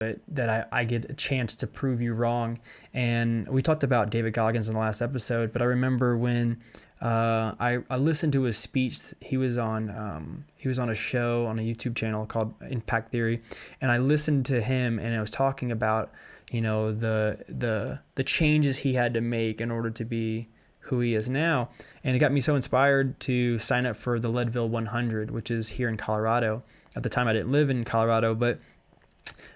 that I get a chance to prove you wrong. And we talked about David Goggins in the last episode, but I remember when I listened to his speech. He was on a show on a YouTube channel called Impact Theory, and I listened to him, and it was talking about, you know, the changes he had to make in order to be who he is now. And it got me so inspired to sign up for the Leadville 100, which is here in Colorado. At the time, I didn't live in Colorado, but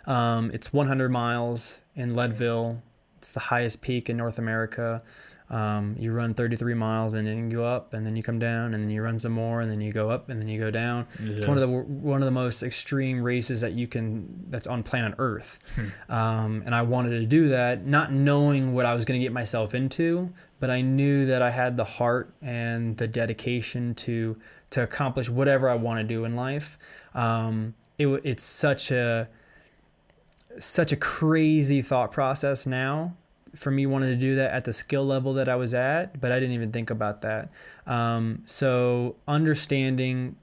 it's 100 miles in Leadville. It's the highest peak in North America. You run 33 miles and then you go up and then you come down and then you run some more and then you go up and then you go down. Yeah. It's one of the most extreme races that's on planet Earth. And I wanted to do that, not knowing what I was going to get myself into, but I knew that I had the heart and the dedication to accomplish whatever I want to do in life. It's such a crazy thought process now for me wanting to do that at the skill level that I was at, but I didn't even think about that. So understanding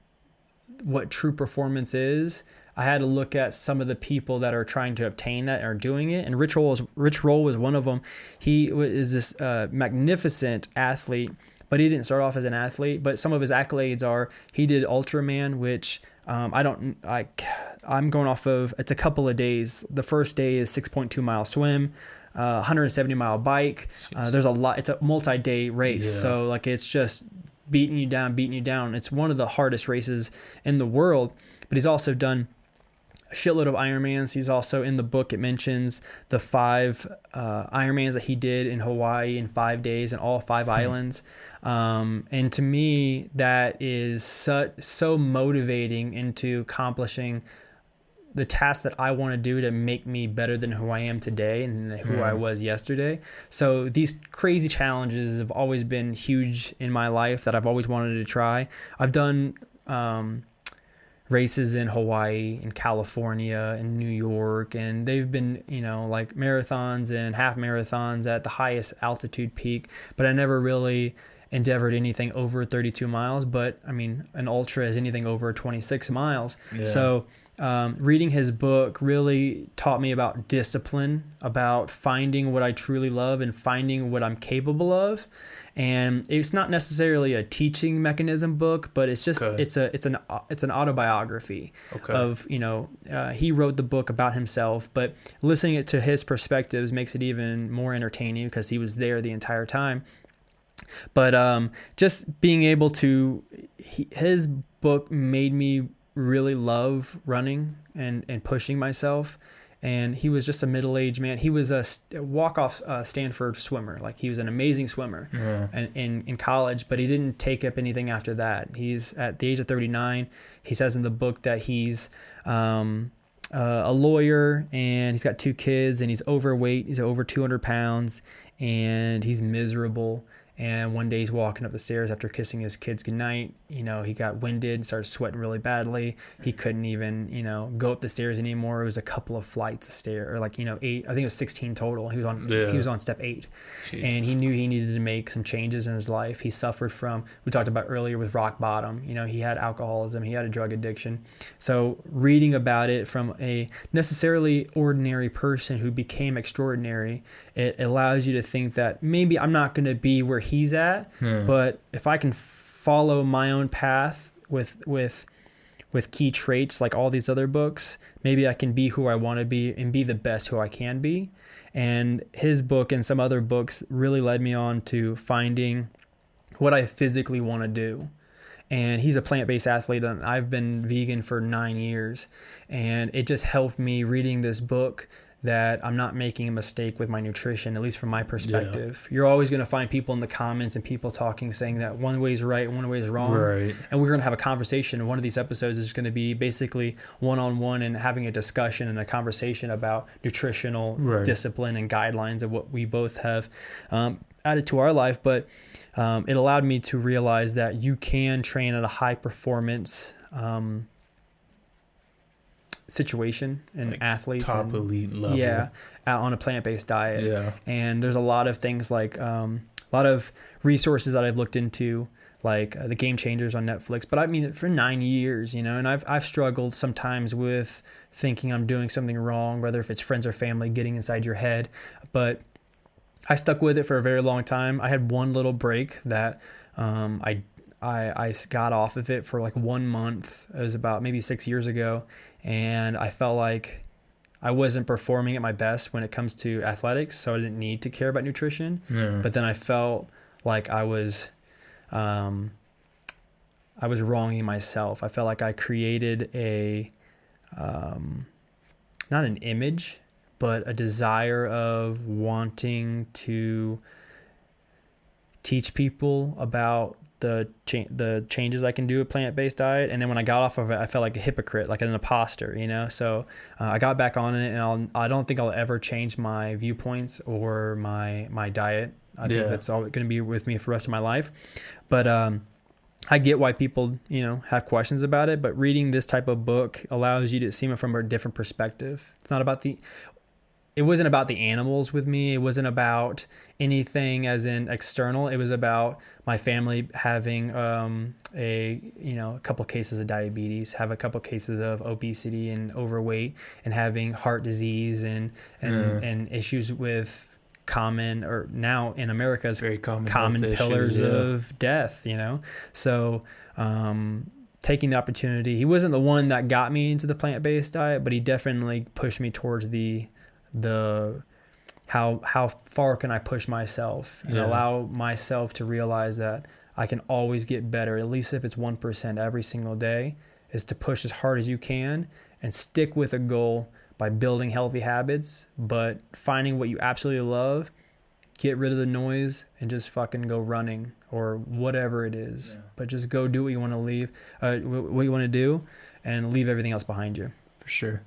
what true performance is, I had to look at some of the people that are trying to obtain that, are doing it. And Rich Roll was one of them. He is this magnificent athlete, but he didn't start off as an athlete. But some of his accolades are, he did Ultraman, which I'm going off of, it's a couple of days. The first day is 6.2 mile swim, 170 mile bike. There's a lot, it's a multi-day race. Yeah. So like, it's just beating you down. It's one of the hardest races in the world, but he's also done a shitload of Ironmans. He's also, in the book, it mentions the 5 Ironmans that he did in Hawaii in 5 days and all 5 islands. And to me, that is so motivating into accomplishing the task that I want to do to make me better than who I am today and who I was yesterday. So these crazy challenges have always been huge in my life that I've always wanted to try. I've done races in Hawaii, in California, in New York, and they've been, like marathons and half marathons at the highest altitude peak, but I never really endeavored anything over 32 miles. But I mean, an ultra is anything over 26 miles. Yeah. So reading his book really taught me about discipline, about finding what I truly love and finding what I'm capable of. And it's not necessarily a teaching mechanism book, but it's just it's an autobiography of, he wrote the book about himself, but listening it to his perspectives makes it even more entertaining because he was there the entire time. But just being able to, his book made me really love running and pushing myself. And he was just a middle-aged man. He was a walk-off Stanford swimmer. Like, he was an amazing swimmer in college, but he didn't take up anything after that. He's at the age of 39. He says in the book that he's a lawyer and he's got 2 kids and he's overweight. He's over 200 pounds and he's miserable. And one day he's walking up the stairs after kissing his kids goodnight. He got winded and started sweating really badly. He couldn't even, go up the stairs anymore. It was a couple of flights of stairs, or 8, I think it was 16 total. He was on step 8. Jeez. And he knew he needed to make some changes in his life. He suffered from, we talked about earlier with rock bottom. He had alcoholism, he had a drug addiction. So reading about it from a necessarily ordinary person who became extraordinary, it allows you to think that maybe I'm not going to be where he's at, but if I can follow my own path with key traits like all these other books, maybe I can be who I want to be and be the best who I can be. And his book and some other books really led me on to finding what I physically want to do. And he's a plant-based athlete, and I've been vegan for 9 years, and it just helped me reading this book that I'm not making a mistake with my nutrition, at least from my perspective. Yeah. You're always going to find people in the comments and people talking, saying that one way is right, one way is wrong. Right. And we're going to have a conversation. One of these episodes is going to be basically one-on-one and having a discussion and a conversation about nutritional discipline and guidelines of what we both have added to our life. But it allowed me to realize that you can train at a high performance situation and athletes top elite level on a plant-based diet. And there's a lot of things like a lot of resources that I've looked into, like the Game Changers on Netflix. But I mean, for 9 years, you know, and I've struggled sometimes with thinking I'm doing something wrong, whether if it's friends or family getting inside your head. But I stuck with it for a very long time. I had one little break that I got off of it for like 1 month. It was about maybe 6 years ago, and I felt like I wasn't performing at my best when it comes to athletics, so I didn't need to care about nutrition. Yeah. But then I felt like I was wronging myself. I felt like I created a not an image, but a desire of wanting to teach people about the changes I can do with plant-based diet. And then when I got off of it, I felt like a hypocrite, like an imposter, you know? So I got back on it, and I don't think I'll ever change my viewpoints or my diet. I think that's all going to be with me for the rest of my life. But I get why people, you know, have questions about it, but reading this type of book allows you to see it from a different perspective. It wasn't about the animals with me. It wasn't about anything as in external. It was about my family having a couple cases of diabetes, have a couple cases of obesity and overweight, and having heart disease and issues with common, or now in America is very common pillars of death, you know? So taking the opportunity, he wasn't the one that got me into the plant-based diet, but he definitely pushed me towards the how far can I push myself and allow myself to realize that I can always get better, at least if it's 1% every single day, is to push as hard as you can and stick with a goal by building healthy habits, but finding what you absolutely love, get rid of the noise, and just fucking go running or whatever it is. Yeah. But just go do what you want to do, and leave everything else behind you. For sure.